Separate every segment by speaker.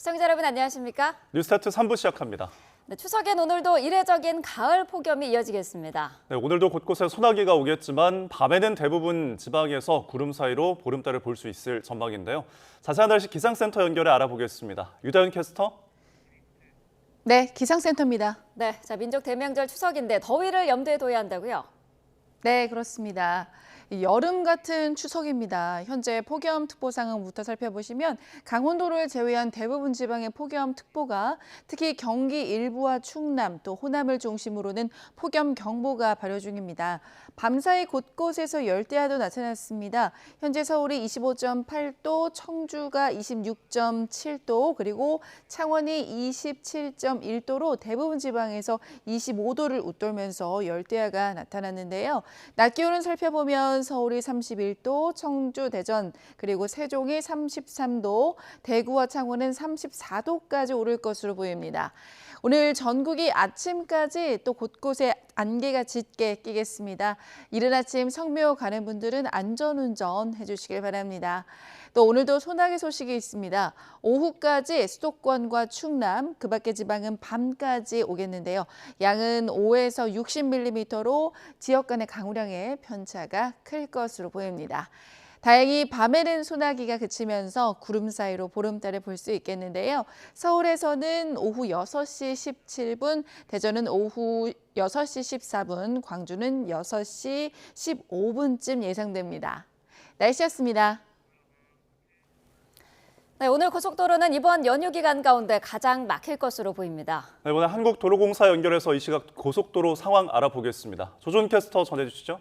Speaker 1: 시청자 여러분 안녕하십니까?
Speaker 2: 뉴스타트 3부 시작합니다.
Speaker 1: 네, 추석엔 오늘도 이례적인 가을 폭염이 이어지겠습니다.
Speaker 2: 네, 오늘도 곳곳에 소나기가 오겠지만 밤에는 대부분 지방에서 구름 사이로 보름달을 볼 수 있을 전망인데요. 자세한 날씨 기상센터 연결해 알아보겠습니다. 유다현 캐스터.
Speaker 3: 네, 기상센터입니다.
Speaker 1: 네, 자 민족 대명절 추석인데 더위를 염두에 둬야 한다고요?
Speaker 3: 네, 그렇습니다. 여름 같은 추석입니다. 현재 폭염특보 상황부터 살펴보시면 강원도를 제외한 대부분 지방의 폭염특보가 특히 경기 일부와 충남 또 호남을 중심으로는 폭염경보가 발효 중입니다. 밤사이 곳곳에서 열대야도 나타났습니다. 현재 서울이 25.8도, 청주가 26.7도, 그리고 창원이 27.1도로 대부분 지방에서 25도를 웃돌면서 열대야가 나타났는데요. 낮 기온을 살펴보면 서울이 31도, 청주, 대전, 그리고 세종이 33도, 대구와 창원은 34도까지 오를 것으로 보입니다. 오늘 전국이 아침까지 또 곳곳에 안개가 짙게 끼겠습니다. 이른 아침 성묘 가는 분들은 안전운전 해주시길 바랍니다. 또 오늘도 소나기 소식이 있습니다. 오후까지 수도권과 충남, 그 밖의 지방은 밤까지 오겠는데요. 양은 5에서 60mm로 지역 간의 강우량의 편차가 클 것으로 보입니다. 다행히 밤에는 소나기가 그치면서 구름 사이로 보름달을 볼 수 있겠는데요. 서울에서는 오후 6시 17분, 대전은 오후 6시 14분, 광주는 6시 15분쯤 예상됩니다. 날씨였습니다.
Speaker 1: 네, 오늘 고속도로는 이번 연휴 기간 가운데 가장 막힐 것으로 보입니다.
Speaker 2: 네, 이번에 한국도로공사 연결해서 이 시각 고속도로 상황 알아보겠습니다. 조준 캐스터 전해주시죠.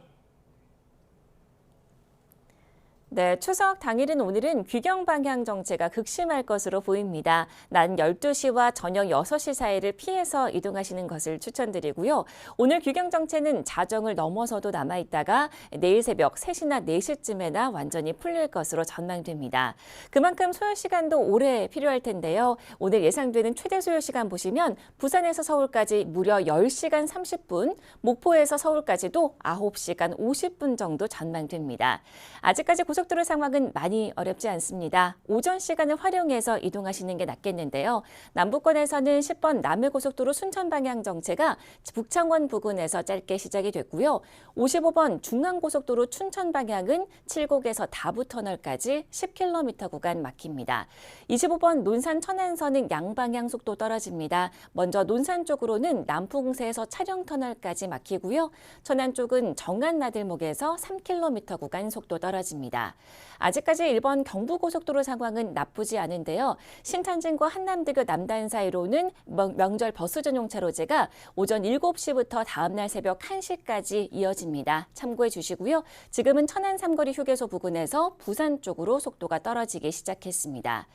Speaker 4: 네, 추석 당일인 오늘은 귀경 방향 정체가 극심할 것으로 보입니다. 낮 12시와 저녁 6시 사이를 피해서 이동하시는 것을 추천드리고요. 오늘 귀경 정체는 자정을 넘어서도 남아있다가 내일 새벽 3시나 4시쯤에나 완전히 풀릴 것으로 전망됩니다. 그만큼 소요 시간도 오래 필요할 텐데요. 오늘 예상되는 최대 소요 시간 보시면 부산에서 서울까지 무려 10시간 30분, 목포에서 서울까지도 9시간 50분 정도 전망됩니다. 아직까지 고속도로 상황은 많이 어렵지 않습니다. 오전 시간을 활용해서 이동하시는 게 낫겠는데요. 남부권에서는 10번 남해고속도로 순천 방향 정체가 북창원 부근에서 짧게 시작이 됐고요. 55번 중앙고속도로 춘천 방향은 칠곡에서 다부터널까지 10km 구간 막힙니다. 25번 논산 천안선은 양방향 속도 떨어집니다. 먼저 논산 쪽으로는 남풍세에서 차량터널까지 막히고요. 천안 쪽은 정안나들목에서 3km 구간 속도 떨어집니다. 아직까지 1번 경부고속도로 상황은 나쁘지 않은데요. 신탄진과 한남대교 남단 사이로는 명절 버스 전용 차로제가 오전 7시부터 다음날 새벽 1시까지 이어집니다. 참고해 주시고요. 지금은 천안 삼거리 휴게소 부근에서 부산 쪽으로 속도가 떨어지기 시작했습니다.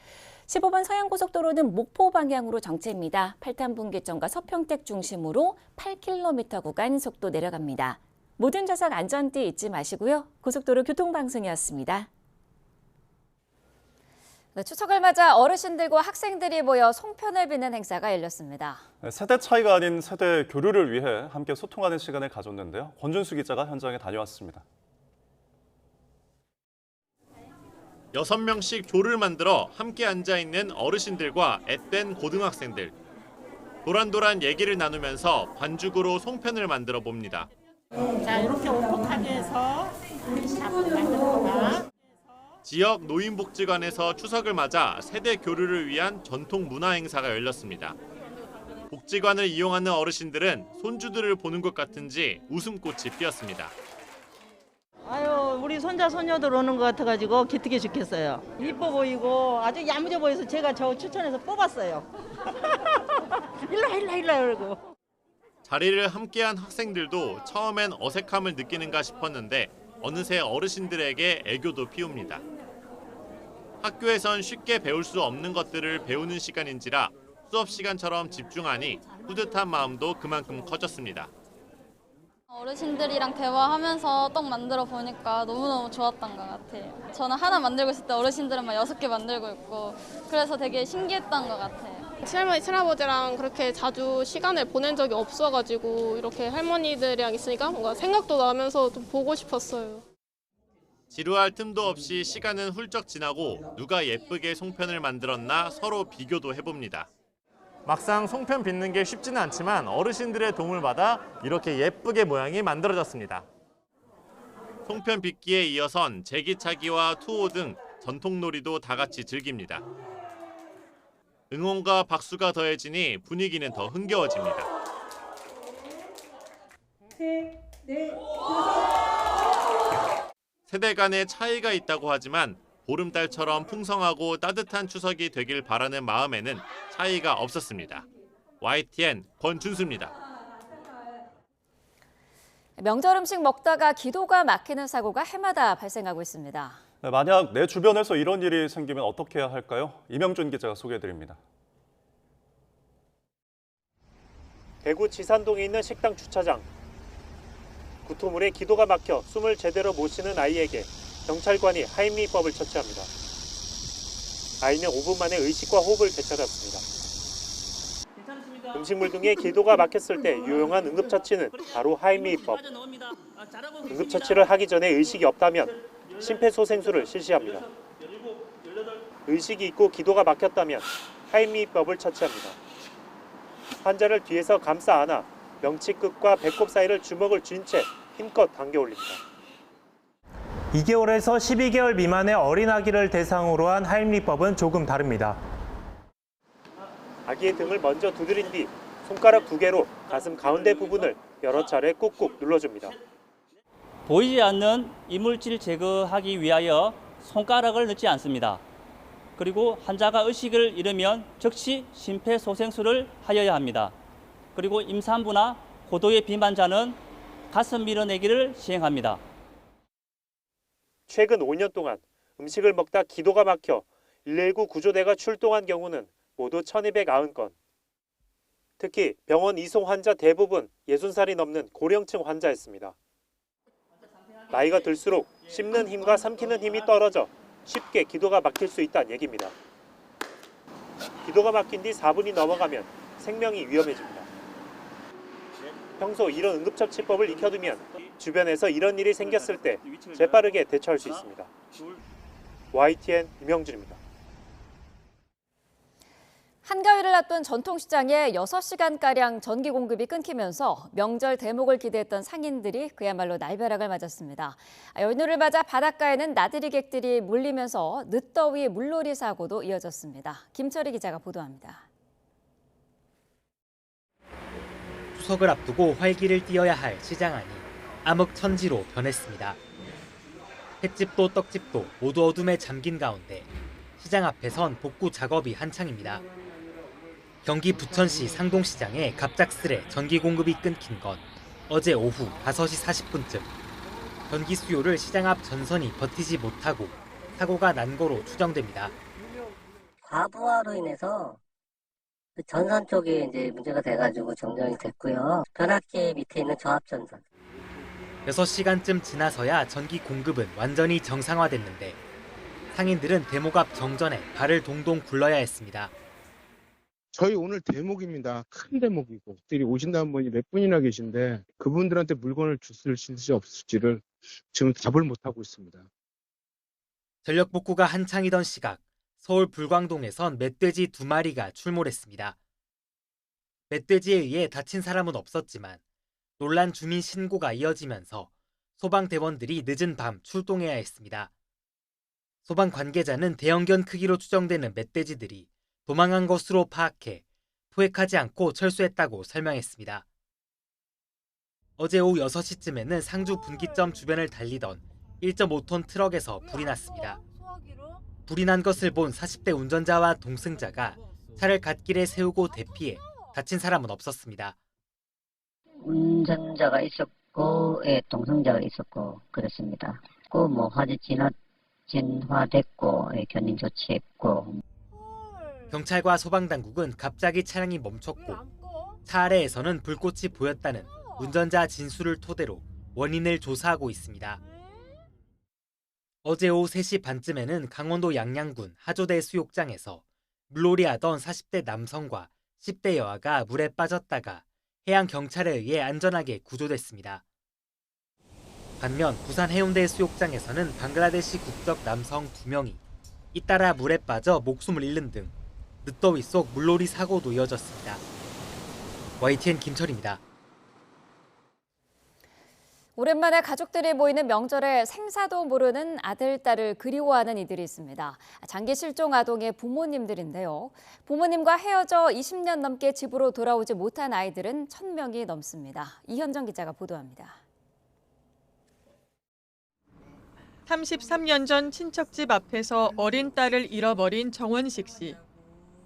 Speaker 4: 15번 서양고속도로는 목포 방향으로 정체입니다. 팔탄분기점과 서평택 중심으로 8km 구간 속도 내려갑니다. 모든 좌석 안전띠 잊지 마시고요. 고속도로 교통방송이었습니다.
Speaker 1: 네, 추석을 맞아 어르신들과 학생들이 모여 송편을 빚는 행사가 열렸습니다.
Speaker 2: 네, 세대 차이가 아닌 세대 교류를 위해 함께 소통하는 시간을 가졌는데요. 권준수 기자가 현장에 다녀왔습니다.
Speaker 5: 6명씩 조를 만들어 함께 앉아있는 어르신들과 앳된 고등학생들. 도란도란 얘기를 나누면서 반죽으로 송편을 만들어 봅니다.
Speaker 6: 자, 이렇게 오똑하게 해서 만들어봐.
Speaker 5: 지역 노인복지관에서 추석을 맞아 세대 교류를 위한 전통 문화 행사가 열렸습니다. 복지관을 이용하는 어르신들은 손주들을 보는 것 같은지 웃음꽃이 피었습니다.
Speaker 6: 아유, 우리 손자 손녀들 오는 것 같아가지고 기특해 죽겠어요. 이뻐 보이고 아주 야무져 보여서 제가 저 추천해서 뽑았어요. 일로 그러고.
Speaker 5: 자리를 함께한 학생들도 처음엔 어색함을 느끼는가 싶었는데 어느새 어르신들에게 애교도 피웁니다. 학교에선 쉽게 배울 수 없는 것들을 배우는 시간인지라 수업 시간처럼 집중하니 뿌듯한 마음도 그만큼 커졌습니다.
Speaker 7: 어르신들이랑 대화하면서 떡 만들어 보니까 너무너무 좋았던 것 같아요. 저는 하나 만들고 있을 때 어르신들은 막 6개 만들고 있고 그래서 되게 신기했던 것 같아요.
Speaker 8: 친할머니, 친할아버지랑 그렇게 자주 시간을 보낸 적이 없어가지고 이렇게 할머니들이랑 있으니까 뭔가 생각도 나면서 좀 보고 싶었어요.
Speaker 5: 지루할 틈도 없이 시간은 훌쩍 지나고 누가 예쁘게 송편을 만들었나 서로 비교도 해봅니다. 막상 송편 빚는 게 쉽지는 않지만 어르신들의 도움을 받아 이렇게 예쁘게 모양이 만들어졌습니다. 송편 빚기에 이어선 제기차기와 투호 등 전통놀이도 다 같이 즐깁니다. 응원과 박수가 더해지니 분위기는 더 흥겨워집니다. 세대 간의 차이가 있다고 하지만 보름달처럼 풍성하고 따뜻한 추석이 되길 바라는 마음에는 차이가 없었습니다. YTN 권준수입니다.
Speaker 1: 명절 음식 먹다가 기도가 막히는 사고가 해마다 발생하고 있습니다.
Speaker 2: 네, 만약 내 주변에서 이런 일이 생기면 어떻게 해야 할까요? 이명준 기자가 소개해드립니다.
Speaker 9: 대구 지산동에 있는 식당 주차장. 구토물에 기도가 막혀 숨을 제대로 못 쉬는 아이에게 경찰관이 하임리법을 처치합니다. 아이는 5분 만에 의식과 호흡을 되찾았습니다. 음식물 등에 기도가 막혔을 때 유용한 응급처치는 바로 하임리법. 응급처치를 하기 전에 의식이 없다면 심폐소생술을 실시합니다. 의식이 있고 기도가 막혔다면 하임리법을 처치합니다. 환자를 뒤에서 감싸 안아 명치 끝과 배꼽 사이를 주먹을 쥔 채 힘껏 당겨 올립니다.
Speaker 10: 2개월에서 12개월 미만의 어린 아기를 대상으로 한 하임리법은 조금 다릅니다.
Speaker 9: 아기의 등을 먼저 두드린 뒤 손가락 2개로 가슴 가운데 부분을 여러 차례 꾹꾹 눌러줍니다.
Speaker 11: 보이지 않는 이물질 제거하기 위하여 손가락을 넣지 않습니다. 그리고 환자가 의식을 잃으면 즉시 심폐소생술을 하여야 합니다. 그리고 임산부나 고도의 비만자는 가슴 밀어내기를 시행합니다.
Speaker 9: 최근 5년 동안 음식을 먹다 기도가 막혀 119 구조대가 출동한 경우는 모두 1,290건. 특히 병원 이송 환자 대부분 60살이 넘는 고령층 환자였습니다. 나이가 들수록 씹는 힘과 삼키는 힘이 떨어져 쉽게 기도가 막힐 수 있다는 얘기입니다. 기도가 막힌 뒤 4분이 넘어가면 생명이 위험해집니다. 평소 이런 응급처치법을 익혀두면 주변에서 이런 일이 생겼을 때 재빠르게 대처할 수 있습니다. YTN 이명준입니다.
Speaker 1: 한가위를 앞둔 전통시장에 6시간가량 전기 공급이 끊기면서 명절 대목을 기대했던 상인들이 그야말로 날벼락을 맞았습니다. 연휴를 맞아 바닷가에는 나들이 객들이 몰리면서 늦더위 물놀이 사고도 이어졌습니다. 김철희 기자가 보도합니다.
Speaker 12: 추석을 앞두고 활기를 띠어야 할 시장 안이 암흑천지로 변했습니다. 횟집도 떡집도 모두 어둠에 잠긴 가운데 시장 앞에선 복구 작업이 한창입니다. 경기 부천시 상동시장에 갑작스레 전기 공급이 끊긴 건 어제 오후 5시 40분쯤. 전기 수요를 시장 앞 전선이 버티지 못하고 사고가 난 거로 추정됩니다.
Speaker 13: 과부하로 인해서 전선 쪽에 이제 문제가 돼가지고 정전이 됐고요. 변압기 밑에 있는 저압 전선.
Speaker 12: 6시간쯤 지나서야 전기 공급은 완전히 정상화됐는데 상인들은 대목 앞 정전에 발을 동동 굴러야 했습니다.
Speaker 14: 저희 오늘 대목입니다. 큰 대목이고 들이 오신다는 분이 몇 분이나 계신데 그분들한테 물건을 주실지 없을지를 지금 답을 못하고 있습니다.
Speaker 12: 전력 복구가 한창이던 시각 서울 불광동에선 멧돼지 2마리가 출몰했습니다. 멧돼지에 의해 다친 사람은 없었지만 논란 주민 신고가 이어지면서 소방대원들이 늦은 밤 출동해야 했습니다. 소방 관계자는 대형견 크기로 추정되는 멧돼지들이 도망한 것으로 파악해 포획하지 않고 철수했다고 설명했습니다. 어제 오후 6시쯤에는 상주 분기점 주변을 달리던 1.5톤 트럭에서 불이 났습니다. 불이 난 것을 본 40대 운전자와 동승자가 차를 갓길에 세우고 대피해 다친 사람은 없었습니다.
Speaker 13: 운전자가 있었고, 동승자가 있었고 그렇습니다. 뭐 화재 진화됐고, 견인 조치했고.
Speaker 12: 경찰과 소방당국은 갑자기 차량이 멈췄고 차 아래에서는 불꽃이 보였다는 운전자 진술을 토대로 원인을 조사하고 있습니다. 어제 오후 3시 반쯤에는 강원도 양양군 하조대 수욕장에서 물놀이하던 40대 남성과 10대 여아가 물에 빠졌다가 해양경찰에 의해 안전하게 구조됐습니다. 반면 부산 해운대 수욕장에서는 방글라데시 국적 남성 2명이 잇따라 물에 빠져 목숨을 잃는 등 늦더위 속 물놀이 사고도 이어졌습니다. YTN 김철입니다.
Speaker 1: 오랜만에 가족들이 모이는 명절에 생사도 모르는 아들, 딸을 그리워하는 이들이 있습니다. 장기 실종 아동의 부모님들인데요. 부모님과 헤어져 20년 넘게 집으로 돌아오지 못한 아이들은 1,000명이 넘습니다. 이현정 기자가 보도합니다.
Speaker 15: 33년 전 친척집 앞에서 어린 딸을 잃어버린 정원식 씨.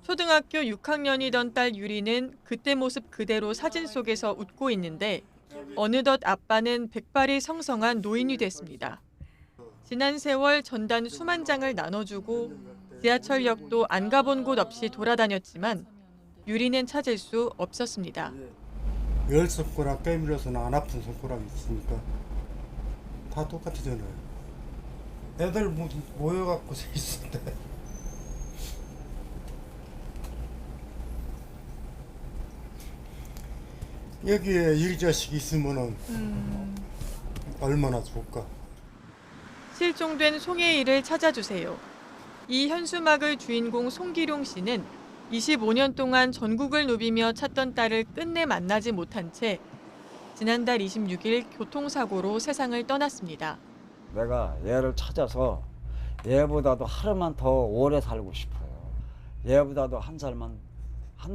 Speaker 15: 초등학교 6학년이던 딸 유리는 그때 모습 그대로 사진 속에서 웃고 있는데 어느덧 아빠는 백발이 성성한 노인이 됐습니다. 지난 세월 전단 수만 장을 나눠주고 지하철역도 안 가본 곳 없이 돌아다녔지만 유리는 찾을 수 없었습니다.
Speaker 16: 10손가락 깨물어서는 안 아픈 손가락이 있으니까 다 똑같잖아요. 애들 모여갖고 서 있는데 여기에 이 자식이 있으면은 얼마나 좋을까.
Speaker 15: 실종된 송혜일을 찾아주세요. 이 현수막을 주인공 송기룡 씨는 25년 동안 전국을 누비며 찾던 딸을 끝내 만나지 못한 채 지난달 26일 교통사고로 세상을 떠났습니다.
Speaker 17: 내가 얘를 찾아서 얘보다도 하루만 더 오래 살고 싶어요. 얘보다도 한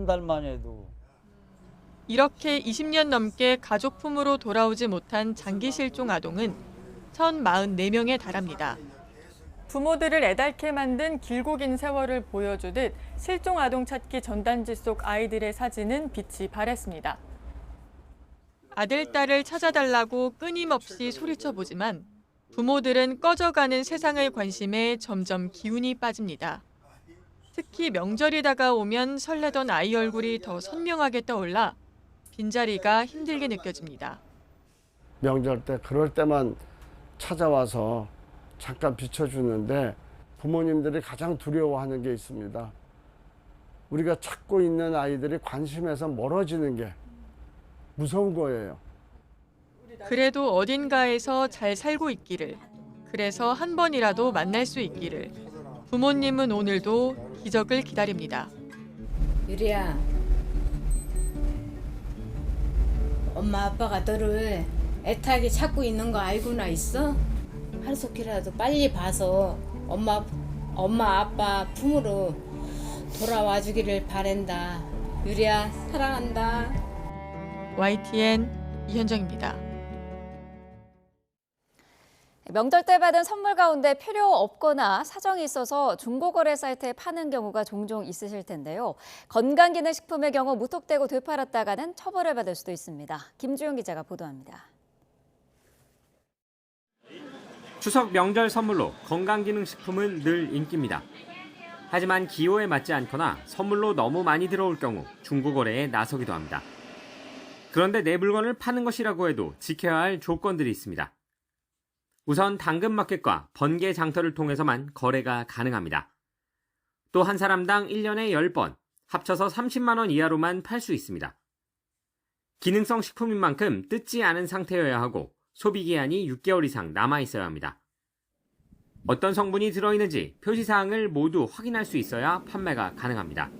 Speaker 17: 달만 해도.
Speaker 15: 이렇게 20년 넘게 가족 품으로 돌아오지 못한 장기 실종 아동은 1,044명에 달합니다. 부모들을 애달게 만든 길고 긴 세월을 보여주듯 실종 아동 찾기 전단지 속 아이들의 사진은 빛이 발했습니다. 아들, 딸을 찾아달라고 끊임없이 소리쳐보지만 부모들은 꺼져가는 세상의 관심에 점점 기운이 빠집니다. 특히 명절이 다가오면 설레던 아이 얼굴이 더 선명하게 떠올라 빈자리가 힘들게 느껴집니다.
Speaker 18: 명절 때 그럴 때만 찾아와서 잠깐 비춰주는데 부모님들이 가장 두려워하는 게 있습니다. 우리가 찾고 있는 아이들이 관심에서 멀어지는 게 무서운 거예요.
Speaker 15: 그래도 어딘가에서 잘 살고 있기를, 그래서 한 번이라도 만날 수 있기를 부모님은 오늘도 기적을 기다립니다.
Speaker 19: 유리야, 엄마 아빠가 너를 애타게 찾고 있는 거 알고나 있어? 하루속히라도 빨리 봐서 엄마 아빠 품으로 돌아와 주기를 바란다. 유리야, 사랑한다.
Speaker 15: YTN 이현정입니다.
Speaker 1: 명절 때 받은 선물 가운데 필요 없거나 사정이 있어서 중고거래 사이트에 파는 경우가 종종 있으실 텐데요. 건강기능식품의 경우 무턱대고 되팔았다가는 처벌을 받을 수도 있습니다. 김주영 기자가 보도합니다.
Speaker 20: 추석 명절 선물로 건강기능식품은 늘 인기입니다. 하지만 기호에 맞지 않거나 선물로 너무 많이 들어올 경우 중고거래에 나서기도 합니다. 그런데 내 물건을 파는 것이라고 해도 지켜야 할 조건들이 있습니다. 우선 당근마켓과 번개 장터를 통해서만 거래가 가능합니다. 또 한 사람당 1년에 10번, 합쳐서 30만 원 이하로만 팔 수 있습니다. 기능성 식품인 만큼 뜯지 않은 상태여야 하고 소비기한이 6개월 이상 남아있어야 합니다. 어떤 성분이 들어있는지 표시사항을 모두 확인할 수 있어야 판매가 가능합니다.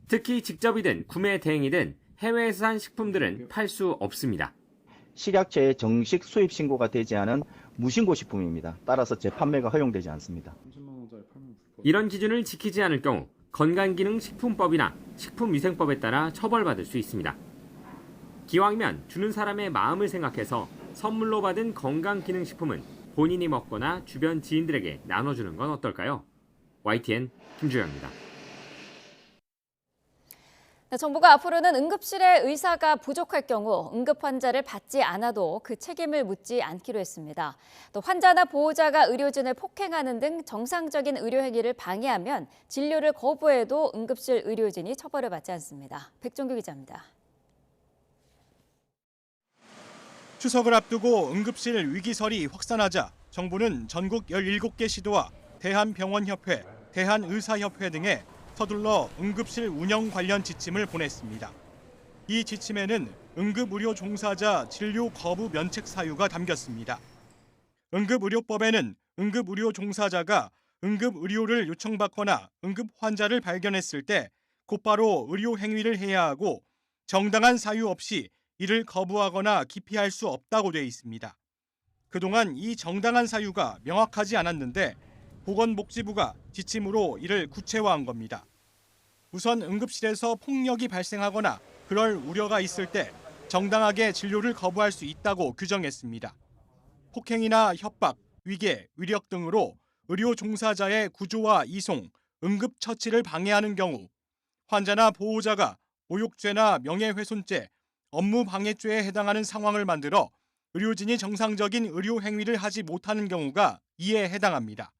Speaker 20: 특히 직접이든 구매 대행이든 해외에서 산 식품들은 팔 수 없습니다.
Speaker 21: 식약처의 정식 수입 신고가 되지 않은 무신고 식품입니다. 따라서 재판매가 허용되지 않습니다.
Speaker 20: 이런 기준을 지키지 않을 경우 건강기능식품법이나 식품위생법에 따라 처벌받을 수 있습니다. 기왕이면 주는 사람의 마음을 생각해서 선물로 받은 건강기능식품은 본인이 먹거나 주변 지인들에게 나눠주는 건 어떨까요? YTN 김주영입니다.
Speaker 1: 정부가 앞으로는 응급실에 의사가 부족할 경우 응급 환자를 받지 않아도 그 책임을 묻지 않기로 했습니다. 또 환자나 보호자가 의료진을 폭행하는 등 정상적인 의료 행위를 방해하면 진료를 거부해도 응급실 의료진이 처벌을 받지 않습니다. 백종규 기자입니다.
Speaker 22: 추석을 앞두고 응급실 위기설이 확산하자 정부는 전국 17개 시도와 대한병원협회, 대한의사협회 등에 서둘러 응급실 운영 관련 지침을 보냈습니다. 이 지침에는 응급의료 종사자 진료 거부 면책 사유가 담겼습니다. 응급의료법에는 응급의료 종사자가 응급의료를 요청받거나 응급 환자를 발견했을 때 곧바로 의료 행위를 해야 하고 정당한 사유 없이 이를 거부하거나 기피할 수 없다고 돼 있습니다. 그동안 이 정당한 사유가 명확하지 않았는데 보건복지부가 지침으로 이를 구체화한 겁니다. 우선 응급실에서 폭력이 발생하거나 그럴 우려가 있을 때 정당하게 진료를 거부할 수 있다고 규정했습니다. 폭행이나 협박, 위계, 위력 등으로 의료 종사자의 구조와 이송, 응급처치를 방해하는 경우 환자나 보호자가 모욕죄나 명예훼손죄, 업무방해죄에 해당하는 상황을 만들어 의료진이 정상적인 의료 행위를 하지 못하는 경우가 이에 해당합니다.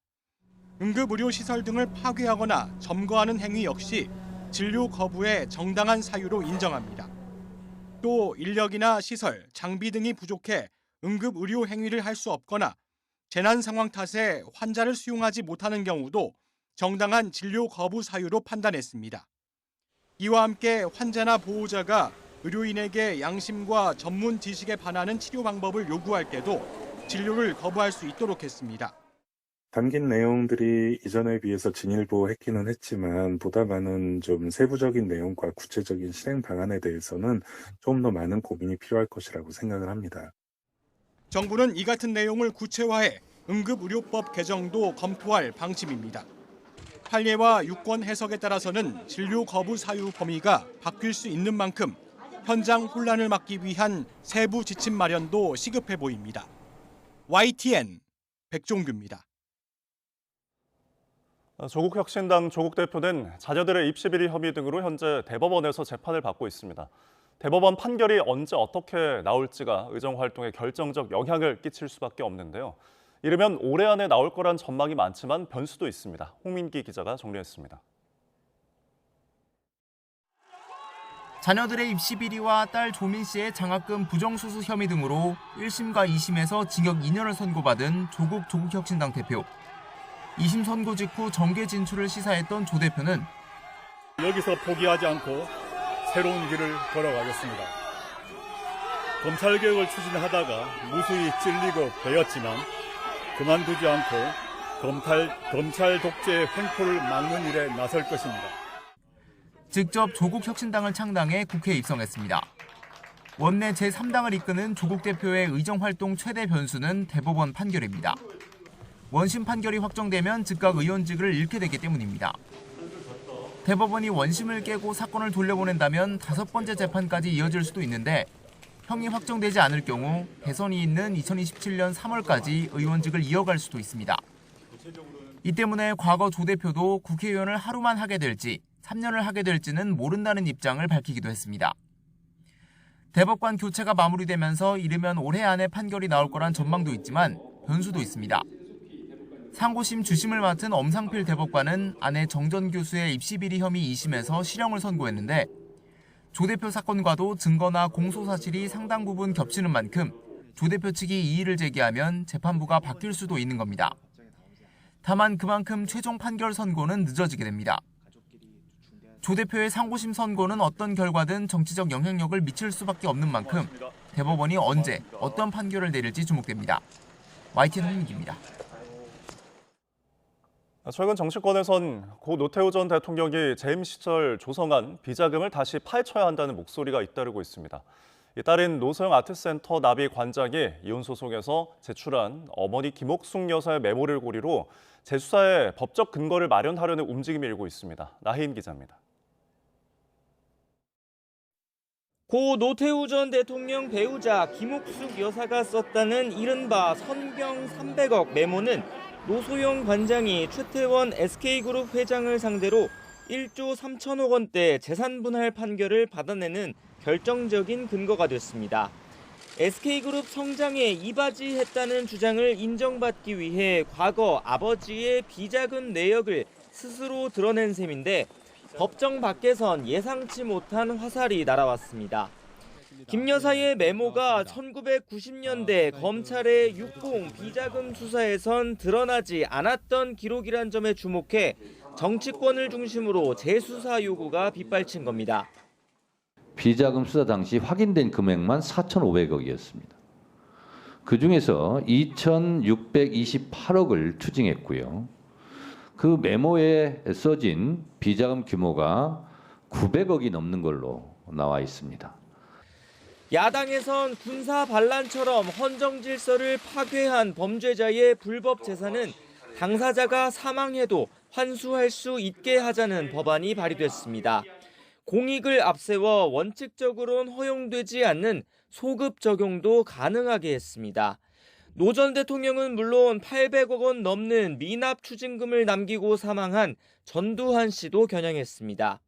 Speaker 22: 응급의료시설 등을 파괴하거나 점거하는 행위 역시 진료 거부의 정당한 사유로 인정합니다. 또 인력이나 시설, 장비 등이 부족해 응급의료 행위를 할 수 없거나 재난 상황 탓에 환자를 수용하지 못하는 경우도 정당한 진료 거부 사유로 판단했습니다. 이와 함께 환자나 보호자가 의료인에게 양심과 전문 지식에 반하는 치료 방법을 요구할 때도 진료를 거부할 수 있도록 했습니다.
Speaker 3: 담긴 내용들이 이전에 비해서 진일보했기는 했지만 보다 많은 좀 세부적인 내용과 구체적인 실행 방안에 대해서는 좀 더 많은 고민이 필요할 것이라고 생각을 합니다.
Speaker 22: 정부는 이 같은 내용을 구체화해 응급의료법 개정도 검토할 방침입니다. 판례와 유권 해석에 따라서는 진료 거부 사유 범위가 바뀔 수 있는 만큼 현장 혼란을 막기 위한 세부 지침 마련도 시급해 보입니다. YTN 백종규입니다.
Speaker 2: 조국 혁신당 조국 대표는 자녀들의 입시 비리 혐의 등으로 현재 대법원에서 재판을 받고 있습니다. 대법원 판결이 언제 어떻게 나올지가 의정 활동에 결정적 영향을 끼칠 수밖에 없는데요. 이르면 올해 안에 나올 거란 전망이 많지만 변수도 있습니다. 홍민기 기자가 정리했습니다.
Speaker 4: 자녀들의 입시 비리와 딸 조민 씨의 장학금 부정수수 혐의 등으로 1심과 2심에서 징역 2년을 선고받은 조국 혁신당 대표. 2심 선고 직후 정계 진출을 시사했던 조 대표는
Speaker 23: 여기서 포기하지 않고 새로운 길을 걸어가겠습니다. 검찰개혁을 추진하다가 무수히 찔리고 베었지만 그만두지 않고 검찰 독재의 횡포를 막는 일에 나설 것입니다.
Speaker 4: 직접 조국 혁신당을 창당해 국회에 입성했습니다. 원내 제3당을 이끄는 조국 대표의 의정활동 최대 변수는 대법원 판결입니다. 원심 판결이 확정되면 즉각 의원직을 잃게 되기 때문입니다. 대법원이 원심을 깨고 사건을 돌려보낸다면 5번째 재판까지 이어질 수도 있는데 형이 확정되지 않을 경우 대선이 있는 2027년 3월까지 의원직을 이어갈 수도 있습니다. 이 때문에 과거 조 대표도 국회의원을 하루만 하게 될지 3년을 하게 될지는 모른다는 입장을 밝히기도 했습니다. 대법관 교체가 마무리되면서 이르면 올해 안에 판결이 나올 거란 전망도 있지만 변수도 있습니다. 상고심 주심을 맡은 엄상필 대법관은 아내 정전 교수의 입시 비리 혐의 2심에서 실형을 선고했는데 조 대표 사건과도 증거나 공소 사실이 상당 부분 겹치는 만큼 조 대표 측이 이의를 제기하면 재판부가 바뀔 수도 있는 겁니다. 다만 그만큼 최종 판결 선고는 늦어지게 됩니다. 조 대표의 상고심 선고는 어떤 결과든 정치적 영향력을 미칠 수밖에 없는 만큼 대법원이 언제 어떤 판결을 내릴지 주목됩니다. YTN 홍민기입니다.
Speaker 2: 최근 정치권에선 고 노태우 전 대통령이 재임 시절 조성한 비자금을 다시 파헤쳐야 한다는 목소리가 잇따르고 있습니다. 딸인 노소영 아트센터 나비 관장이 이혼 소송에서 제출한 어머니 김옥숙 여사의 메모를 고리로 재수사에 법적 근거를 마련하려는 움직임이 일고 있습니다. 나혜인 기자입니다.
Speaker 24: 고 노태우 전 대통령 배우자 김옥숙 여사가 썼다는 이른바 선경 300억 메모는 노소영 관장이 최태원 SK그룹 회장을 상대로 1조 3천억 원대 재산 분할 판결을 받아내는 결정적인 근거가 됐습니다. SK그룹 성장에 이바지했다는 주장을 인정받기 위해 과거 아버지의 비자금 내역을 스스로 드러낸 셈인데 법정 밖에선 예상치 못한 화살이 날아왔습니다. 김 여사의 메모가 1990년대 검찰의 60 비자금 수사에선 드러나지 않았던 기록이란 점에 주목해 정치권을 중심으로 재수사 요구가 빗발친 겁니다.
Speaker 5: 비자금 수사 당시 확인된 금액만 4,500억이었습니다. 그중에서 2,628억을 추징했고요. 그 메모에 써진 비자금 규모가 900억이 넘는 걸로 나와 있습니다.
Speaker 24: 야당에선 군사 반란처럼 헌정 질서를 파괴한 범죄자의 불법 재산은 당사자가 사망해도 환수할 수 있게 하자는 법안이 발의됐습니다. 공익을 앞세워 원칙적으로는 허용되지 않는 소급 적용도 가능하게 했습니다. 노 전 대통령은 물론 800억 원 넘는 미납 추징금을 남기고 사망한 전두환 씨도 겨냥했습니다.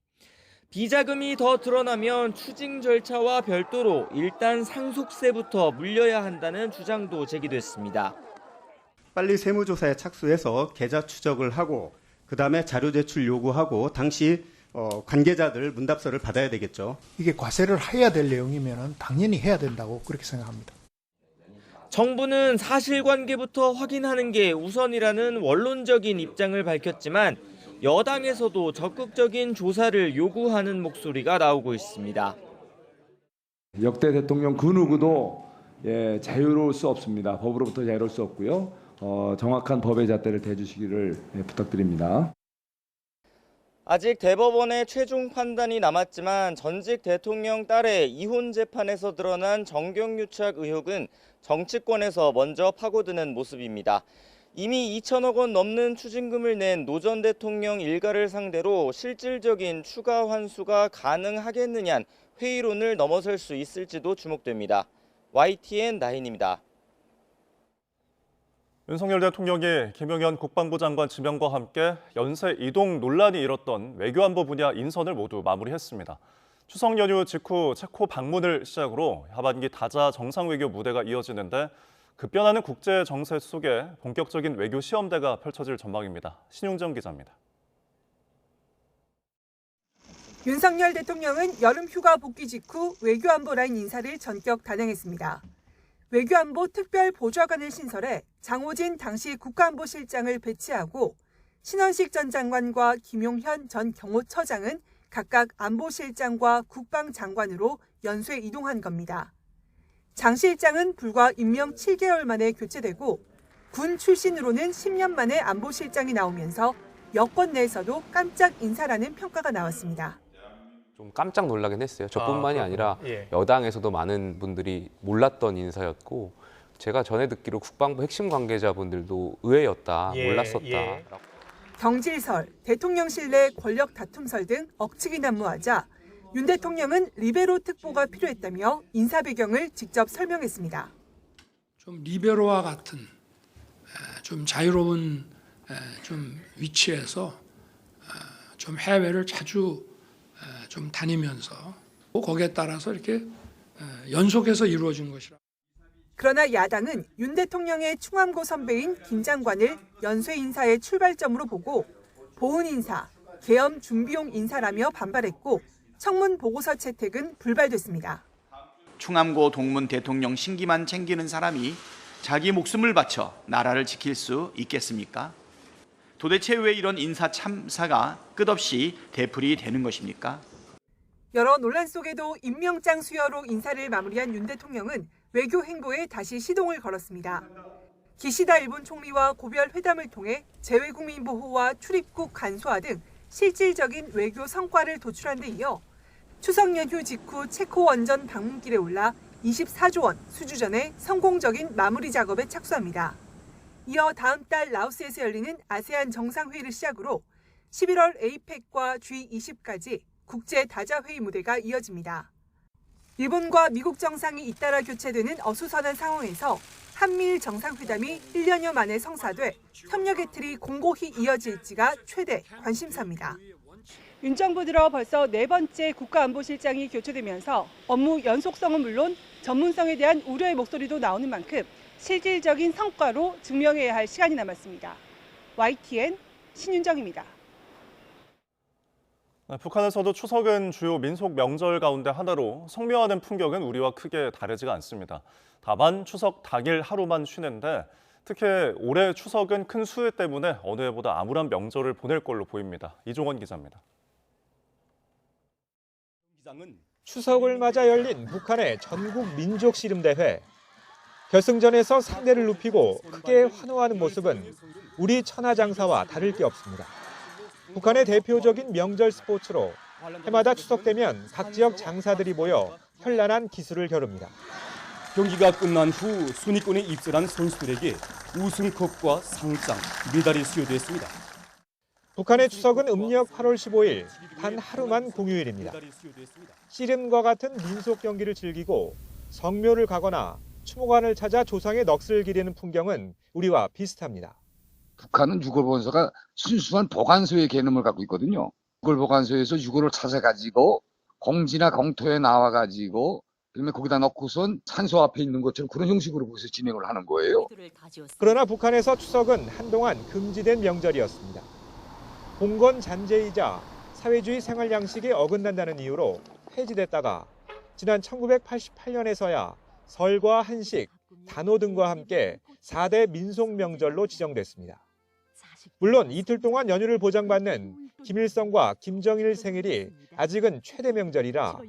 Speaker 24: 비자금이 더 드러나면 추징 절차와 별도로 일단 상속세부터 물려야 한다는 주장도 제기됐습니다.
Speaker 6: 빨리 세무조사에 착수해서 계좌 추적을 하고 그다음에 자료 제출 요구하고 당시 관계자들 문답서를 받아야 되겠죠.
Speaker 7: 이게 과세를 해야 될 내용이면 당연히 해야 된다고 그렇게 생각합니다.
Speaker 24: 정부는 사실관계부터 확인하는 게 우선이라는 원론적인 입장을 밝혔지만 여당에서도 적극적인 조사를 요구하는 목소리가 나오고 있습니다.
Speaker 8: 역대 대통령 그 누구도 자유로울 수 없습니다. 법으로부터 자유로울 수 없고요. 정확한 법의 잣대를 대주시기를 부탁드립니다.
Speaker 24: 아직 대법원의 최종 판단이 남았지만 전직 대통령 딸의 이혼 재판에서 드러난 정경유착 의혹은 정치권에서 먼저 파고드는 모습입니다. 이미 2천억 원 넘는 추징금을 낸 노 전 대통령 일가를 상대로 실질적인 추가 환수가 가능하겠느냐는 회의론을 넘어설 수 있을지도 주목됩니다. YTN 나인입니다.
Speaker 2: 윤석열 대통령이 김용현 국방부 장관 지명과 함께 연쇄 이동 논란이 일었던 외교안보 분야 인선을 모두 마무리했습니다. 추석 연휴 직후 체코 방문을 시작으로 하반기 다자 정상외교 무대가 이어지는데 급변하는 국제 정세 속에 본격적인 외교 시험대가 펼쳐질 전망입니다. 신용정 기자입니다.
Speaker 25: 윤석열 대통령은 여름 휴가 복귀 직후 외교안보 라인 인사를 전격 단행했습니다. 외교안보 특별보좌관을 신설해 장호진 당시 국가안보실장을 배치하고 신원식 전 장관과 김용현 전 경호처장은 각각 안보실장과 국방장관으로 연쇄 이동한 겁니다. 장 실장은 불과 임명 7개월 만에 교체되고 군 출신으로는 10년 만에 안보실장이 나오면서 여권 내에서도 깜짝 인사라는 평가가 나왔습니다.
Speaker 26: 좀 깜짝 놀라긴 했어요. 저뿐만이 아니라 여당에서도 많은 분들이 몰랐던 인사였고 제가 전에 듣기로 국방부 핵심 관계자분들도 의외였다, 몰랐었다.
Speaker 25: 경질설, 대통령실 내 권력 다툼설 등 억측이 난무하자 윤 대통령은 리베로 특보가 필요했다며 인사 배경을 직접 설명했습니다.
Speaker 27: 좀 리베로와 같은 좀 자유로운 좀 위치에서 좀 해외를 자주 좀 다니면서 거기에 따라서 이렇게 연속해서 이루어진 것이라.
Speaker 25: 그러나 야당은 윤 대통령의 충암고 선배인 김 장관을 연쇄 인사의 출발점으로 보고 보훈 인사, 계엄 준비용 인사라며 반발했고 청문 보고서 채택은 불발됐습니다.
Speaker 28: 충암고 동문 대통령 신기만 챙기는 사람이 자기 목숨을 바쳐 나라를 지킬 수 있겠습니까? 도대체 왜 이런 인사 참사가 끝없이 되풀이 되는 것입니까?
Speaker 25: 여러 논란 속에도 임명장 수여로 인사를 마무리한 윤 대통령은 외교 행보에 다시 시동을 걸었습니다. 기시다 일본 총리와 고별 회담을 통해 재외국민 보호와 출입국 간소화 등 실질적인 외교 성과를 도출한 데 이어 추석 연휴 직후 체코 원전 방문길에 올라 24조 원 수주전의 성공적인 마무리 작업에 착수합니다. 이어 다음 달 라오스에서 열리는 아세안 정상회의를 시작으로 11월 에이펙과 G20까지 국제 다자회의 무대가 이어집니다. 일본과 미국 정상이 잇따라 교체되는 어수선한 상황에서 한미일 정상회담이 1년여 만에 성사돼 협력의 틀이 공고히 이어질지가 최대 관심사입니다. 윤 정부 들어 벌써 4번째 국가안보실장이 교체되면서 업무 연속성은 물론 전문성에 대한 우려의 목소리도 나오는 만큼 실질적인 성과로 증명해야 할 시간이 남았습니다. YTN 신윤정입니다.
Speaker 2: 북한에서도 추석은 주요 민속 명절 가운데 하나로 성묘하는 풍경은 우리와 크게 다르지가 않습니다. 다만 추석 당일 하루만 쉬는데 특히 올해 추석은 큰 수해 때문에 어느 해보다 암울한 명절을 보낼 걸로 보입니다. 이종원 기자입니다.
Speaker 29: 기상은
Speaker 9: 추석을 맞아 열린 북한의 전국 민족 씨름대회. 결승전에서 상대를 눕히고 크게 환호하는 모습은 우리 천하장사와 다를 게 없습니다. 북한의 대표적인 명절 스포츠로 해마다 추석 되면 각 지역 장사들이 모여 현란한 기술을 겨룹니다.
Speaker 10: 경기가 끝난 후 순위권에 입선한 선수들에게 우승컵과 상장, 메달이 수여됐습니다.
Speaker 9: 북한의 추석은 음력 8월 15일, 단 하루만 공휴일입니다. 씨름과 같은 민속 경기를 즐기고 성묘를 가거나 추모관을 찾아 조상의 넋을 기리는 풍경은 우리와 비슷합니다.
Speaker 11: 북한은 유골보관소가 순수한 보관소의 개념을 갖고 있거든요. 유골보관소에서 유골을 찾아가지고 공지나 공터에 나와가지고 그러면 거기다 넣고선 산소 앞에 있는 것처럼 그런 형식으로 거기서 진행을 하는 거예요.
Speaker 9: 그러나 북한에서 추석은 한동안 금지된 명절이었습니다. 봉건 잔재이자 사회주의 생활 양식에 어긋난다는 이유로 폐지됐다가 지난 1988년에서야 설과 한식, 단오 등과 함께 4대 민속 명절로 지정됐습니다. 물론 이틀 동안 연휴를 보장받는 김일성과 김정일 생일이 아직은 최대 명절이라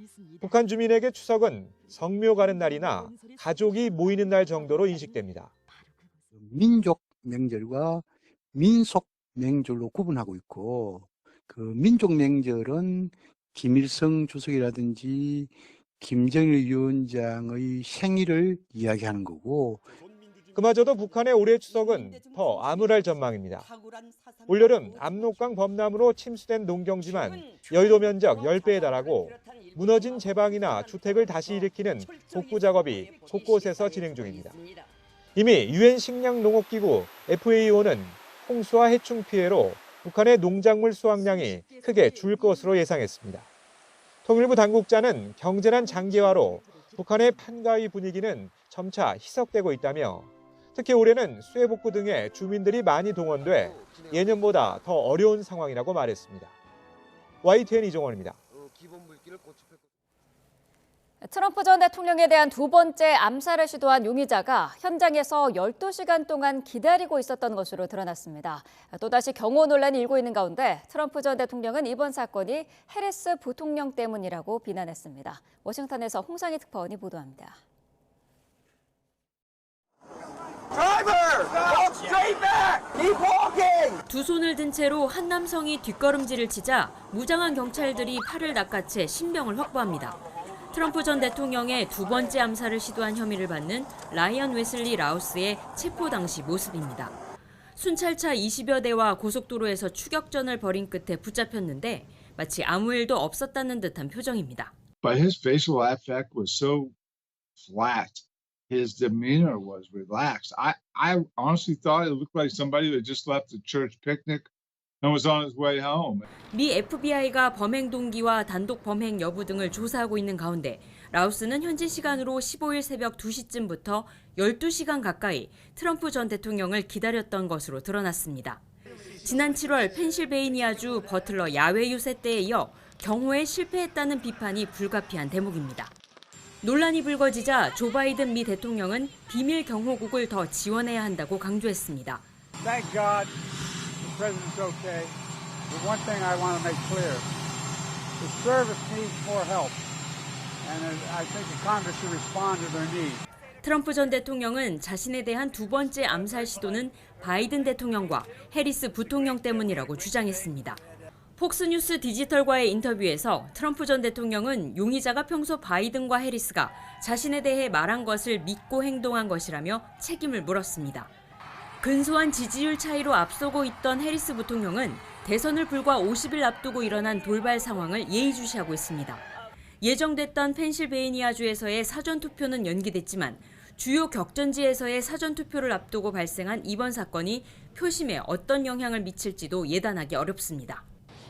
Speaker 9: 북한 주민에게 추석은 성묘 가는 날이나 가족이 모이는 날 정도로 인식됩니다.
Speaker 12: 민족 명절과 민속 명절로 구분하고 있고, 그 민족 명절은 김일성 주석이라든지 김정일 위원장의 생일을 이야기하는 거고,
Speaker 9: 그마저도 북한의 올해 추석은 더 암울할 전망입니다. 올여름 압록강 범람으로 침수된 농경지만 여의도 면적 10배에 달하고 무너진 제방이나 주택을 다시 일으키는 복구 작업이 곳곳에서 진행 중입니다. 이미 유엔 식량농업기구 FAO는 홍수와 해충 피해로 북한의 농작물 수확량이 크게 줄 것으로 예상했습니다. 통일부 당국자는 경제난 장기화로 북한의 판가위 분위기는 점차 희석되고 있다며 특히 올해는 수해복구 등에 주민들이 많이 동원돼 예년보다 더 어려운 상황이라고 말했습니다. YTN 이종원입니다.
Speaker 1: 트럼프 전 대통령에 대한 두 번째 암살을 시도한 용의자가 현장에서 12시간 동안 기다리고 있었던 것으로 드러났습니다. 또다시 경호 논란이 일고 있는 가운데 트럼프 전 대통령은 이번 사건이 해리스 부통령 때문이라고 비난했습니다. 워싱턴에서 홍상희 특파원이 보도합니다.
Speaker 13: 두 손을 든 채로 한 남성이 뒷걸음질을 치자 무장한 경찰들이 팔을 낚아채 신병을 확보합니다. 트럼프 전 대통령의 두 번째 암살을 시도한 혐의를 받는 라이언 웨슬리 라우스의 체포 당시 모습입니다. 순찰차 20여 대와 고속도로에서 추격전을 벌인 끝에 붙잡혔는데 마치 아무 일도 없었다는 듯한 표정입니다.
Speaker 14: But his facial affect was so flat. His demeanor was relaxed. I honestly thought it looked like somebody that just left a church picnic and was on his way home.
Speaker 13: 미 FBI가 범행 동기와 단독 범행 여부 등을 조사하고 있는 가운데 라우스는 현지 시간으로 15일 새벽 2시쯤부터 12시간 가까이 트럼프 전 대통령을 기다렸던 것으로 드러났습니다. 지난 7월 펜실베이니아주 버틀러 야외 유세 때에 이어 경호에 실패했다는 비판이 불가피한 대목입니다. 논란이 불거지자 조 바이든 미 대통령은 비밀 경호국을 더 지원해야 한다고 강조했습니다.
Speaker 16: Thank God the president's okay. The one thing I want to make clear, the service needs more help, and I think the Congress should respond to their needs.
Speaker 13: 트럼프 전 대통령은 자신에 대한 두 번째 암살 시도는 바이든 대통령과 해리스 부통령 때문이라고 주장했습니다. 폭스뉴스 디지털과의 인터뷰에서 트럼프 전 대통령은 용의자가 평소 바이든과 해리스가 자신에 대해 말한 것을 믿고 행동한 것이라며 책임을 물었습니다. 근소한 지지율 차이로 앞서고 있던 해리스 부통령은 대선을 불과 50일 앞두고 일어난 돌발 상황을 예의주시하고 있습니다. 예정됐던 펜실베이니아주에서의 사전투표는 연기됐지만 주요 격전지에서의 사전투표를 앞두고 발생한 이번 사건이 표심에 어떤 영향을 미칠지도 예단하기 어렵습니다.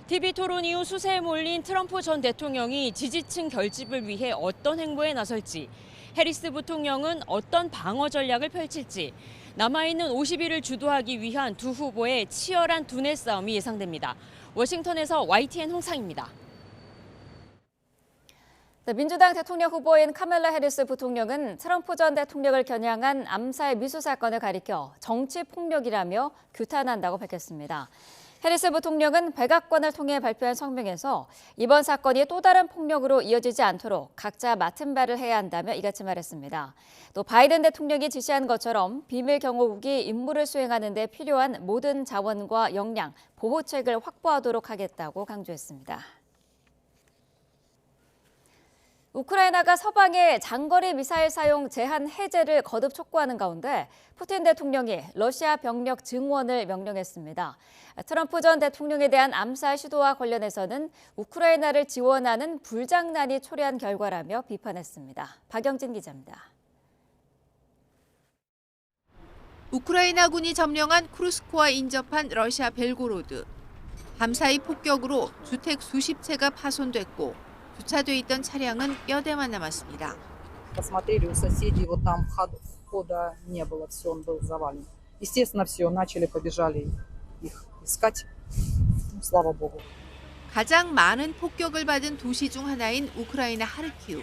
Speaker 13: TV 토론 이후 수세에 몰린 트럼프 전 대통령이 지지층 결집을 위해 어떤 행보에 나설지, 해리스 부통령은 어떤 방어 전략을 펼칠지, 남아있는 50일을 주도하기 위한 두 후보의 치열한 두뇌 싸움이 예상됩니다. 워싱턴에서 YTN 홍상입니다.
Speaker 1: 민주당 대통령 후보인 카멜라 해리스 부통령은 트럼프 전 대통령을 겨냥한 암살 미수 사건을 가리켜 정치 폭력이라며 규탄한다고 밝혔습니다. 해리스 부통령은 백악관을 통해 발표한 성명에서 이번 사건이 또 다른 폭력으로 이어지지 않도록 각자 맡은 바를 해야 한다며 이같이 말했습니다. 또 바이든 대통령이 지시한 것처럼 비밀 경호국이 임무를 수행하는 데 필요한 모든 자원과 역량, 보호책을 확보하도록 하겠다고 강조했습니다. 우크라이나가 서방의 장거리 미사일 사용 제한 해제를 거듭 촉구하는 가운데 푸틴 대통령이 러시아 병력 증원을 명령했습니다. 트럼프 전 대통령에 대한 암살 시도와 관련해서는 우크라이나를 지원하는 불장난이 초래한 결과라며 비판했습니다. 박영진 기자입니다.
Speaker 3: 우크라이나군이 점령한 쿠르스크와 인접한 러시아 벨고로드. 밤사이 폭격으로 주택 수십 채가 파손됐고 주차돼 있던 차량은 몇 대만 남았습니다.
Speaker 15: Посмотрели у соседей, вот там входа не было, все, он был завален. Естественно, все, начали, побежали их искать. Слава богу.
Speaker 3: 가장 많은 폭격을 받은 도시 중 하나인 우크라이나 하르키우.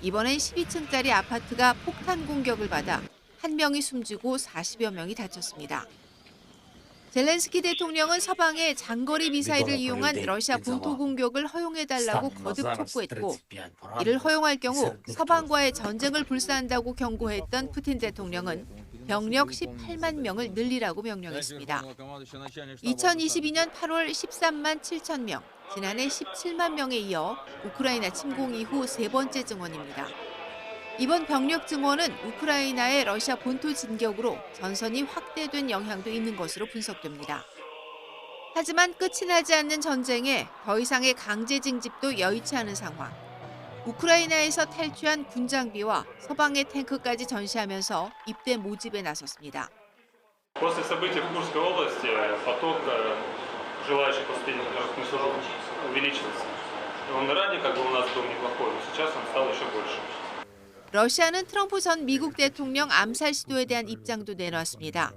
Speaker 3: 이번엔 12층짜리 아파트가 폭탄 공격을 받아 한 명이 숨지고 40여 명이 다쳤습니다. 젤렌스키 대통령은 서방의 장거리 미사일을 이용한 러시아 본토 공격을 허용해달라고 거듭 촉구했고 이를 허용할 경우 서방과의 전쟁을 불사한다고 경고했던 푸틴 대통령은 병력 18만 명을 늘리라고 명령했습니다. 2022년 8월 13만 7천 명, 지난해 17만 명에 이어 우크라이나 침공 이후 세 번째 증원입니다. 이번 병력 증원은 우크라이나의 러시아 본토 진격으로 전선이 확대된 영향도 있는 것으로 분석됩니다. 하지만 끝이 나지 않는 전쟁에 더 이상의 강제 징집도 여의치 않은 상황. 우크라이나에서 탈취한 군장비와 서방의 탱크까지 전시하면서 입대 모집에 나섰습니다.
Speaker 17: После событий в Курской области поток желающих поступить на службу увеличился. Он ранее как бы у нас был неплохой, но сейчас он стал еще больше.
Speaker 3: 러시아는 트럼프 전 미국 대통령 암살 시도에 대한 입장도 내놨습니다.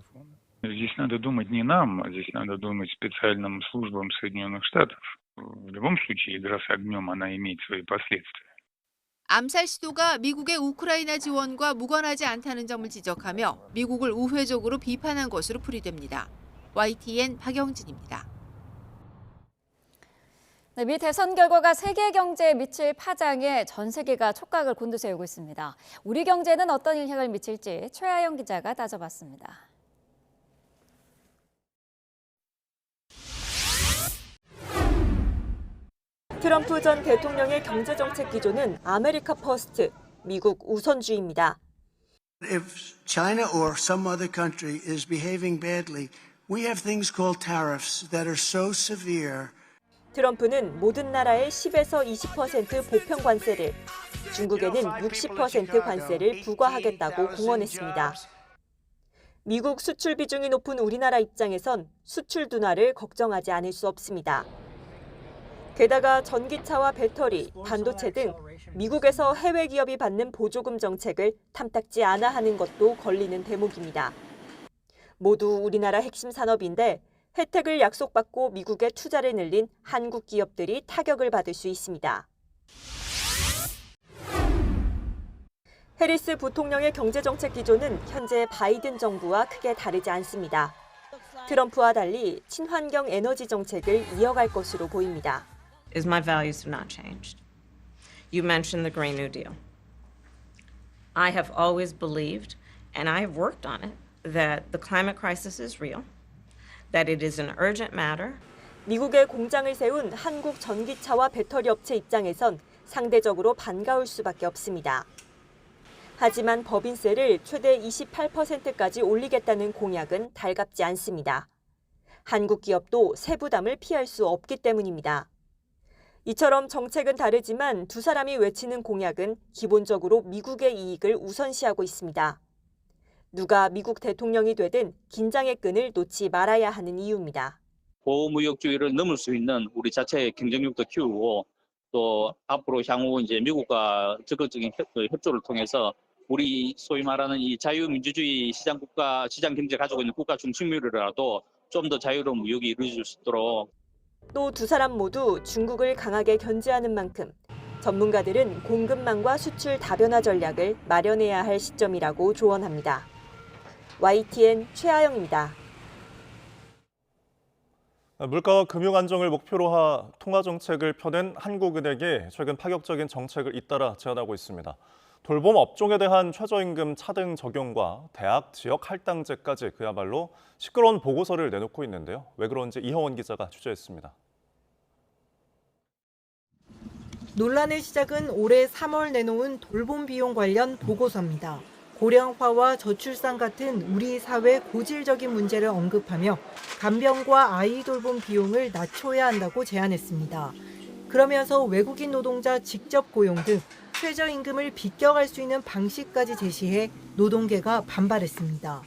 Speaker 18: Здесь надо думать не нам, здесь надо думать специальным службам Соединенных Штатов. В любом случае, игра с огнем, она имеет свои последствия.
Speaker 3: 암살 시도가 미국의 우크라이나 지원과 무관하지 않다는 점을 지적하며 미국을 우회적으로 비판한 것으로 풀이됩니다. YTN 박영진입니다.
Speaker 1: 미 대선 결과가 세계 경제에 미칠 파장에 전 세계가 촉각을 곤두세우고 있습니다. 우리 경제는 어떤 영향을 미칠지 최하영 기자가 따져봤습니다.
Speaker 13: 트럼프 전 대통령의 경제정책 기조는 아메리카 퍼스트, 미국 우선주의입니다.
Speaker 19: If China or some other country is behaving badly, we have things called tariffs that are so severe.
Speaker 13: 트럼프는 모든 나라에 10에서 20% 보편 관세를, 중국에는 60% 관세를 부과하겠다고 공언했습니다. 미국 수출 비중이 높은 우리나라 입장에선 수출 둔화를 걱정하지 않을 수 없습니다. 게다가 전기차와 배터리, 반도체 등 미국에서 해외 기업이 받는 보조금 정책을 탐탁지 않아 하는 것도 걸리는 대목입니다. 모두 우리나라 핵심 산업인데 혜택을 약속받고 미국에 투자를 늘린 한국 기업들이 타격을 받을 수 있습니다. 해리스 부통령의 경제정책 기조는 현재 바이든 정부와 크게 다르지 않습니다. 트럼프와 달리 친환경 에너지 정책을 이어갈 것으로 보입니다.
Speaker 20: Is my values have not changed. You mentioned the Green New Deal. I have always believed, and I have worked on it, that the climate crisis is real. That it is an urgent matter.
Speaker 13: 미국에 공장을 세운 한국 전기차와 배터리 업체 입장에선 상대적으로 반가울 수밖에 없습니다. 하지만 법인세를 최대 28%까지 올리겠다는 공약은 달갑지 않습니다. 한국 기업도 세부담을 피할 수 없기 때문입니다. 이처럼 정책은 다르지만 두 사람이 외치는 공약은 기본적으로 미국의 이익을 우선시하고 있습니다. 누가 미국 대통령이 되든 긴장의 끈을 놓지 말아야 하는 이유입니다.
Speaker 21: 보호무역주의를 넘을 수 있는 우리 자체의 경쟁력도 키우고 또 앞으로 향후 이제 미국과 적극적인 협조를 통해서 우리 소위 말하는 이 자유민주주의 시장 경제 가지고 있는 국가 중심으로라도 좀 더 자유로운 무역이 이루어질 수 있도록.
Speaker 13: 또 두 사람 모두 중국을 강하게 견제하는 만큼 전문가들은 공급망과 수출 다변화 전략을 마련해야 할 시점이라고 조언합니다. YTN 최하영입니다.
Speaker 2: 물가와 금융 안정을 목표로 통화 정책을 펴낸 한국은행이 최근 파격적인 정책을 잇따라 제안하고 있습니다. 돌봄 업종에 대한 최저임금 차등 적용과 대학 지역 할당제까지 그야말로 시끄러운 보고서를 내놓고 있는데요. 왜 그런지 이형원 기자가 취재했습니다.
Speaker 4: 논란의 시작은 올해 3월 내놓은 돌봄 비용 관련 보고서입니다. 고령화와 저출산 같은 우리 사회 고질적인 문제를 언급하며 간병과 아이 돌봄 비용을 낮춰야 한다고 제안했습니다. 그러면서 외국인 노동자 직접 고용 등 최저임금을 비껴갈 수 있는 방식까지 제시해 노동계가 반발했습니다.